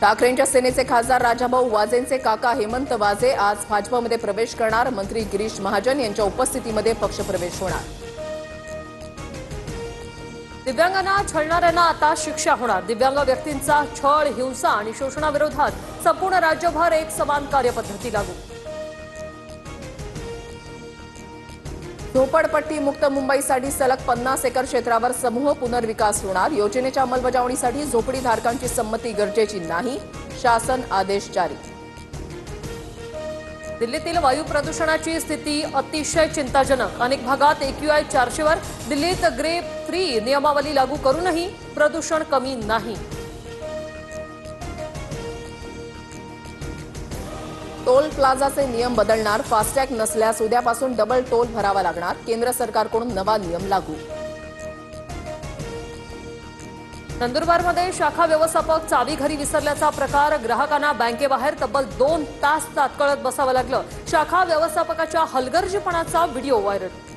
ठाकरेंच्या सेनेचे खासदार राजाभाऊ वाजेंचे काका हेमंत वाजे आज भाजपमध्ये प्रवेश करणार। मंत्री गिरीश महाजन यांच्या उपस्थितीमध्ये पक्षप्रवेश होणार। दिव्यांगांना छळणाऱ्यांना आता शिक्षा होणार। दिव्यांग व्यक्तींचा छळ, हिंसा आणि शोषणाविरोधात संपूर्ण राज्यभर एक समान कार्यपद्धती लागू। झोपडपट्टी मुक्त मुंबईसाठी सलग 50 एकर क्षेत्रावर समूह पुनर्विकास होणार। योजनेच्या अंमलबजावणीसाठी झोपडीधारकांची संमती गरजेची नाही, शासन आदेश जारी। दिल्लीतील वायू प्रदूषणाची स्थिती अतिशय चिंताजनक। अनेक भागात AQI 400 वर। दिल्लीत ग्रेड 3 नियमावली लागू करूनही प्रदूषण कमी नाही। टोल प्लाझाचे नियम बदलणार। फास्टॅग नसल्यास उद्यापासून डबल टोल भरावा लागणार। केंद्र सरकारकडून नवा नियम लागू। नंदुरबारमध्ये शाखा व्यवस्थापक चावी घरी विसरल्याचा प्रकार। ग्राहकांना बँकेबाहेर तब्बल 2 तास ताटकळत बसावं लागलं। शाखा व्यवस्थापकाच्या हलगर्जीपणाचा व्हिडिओ व्हायरल।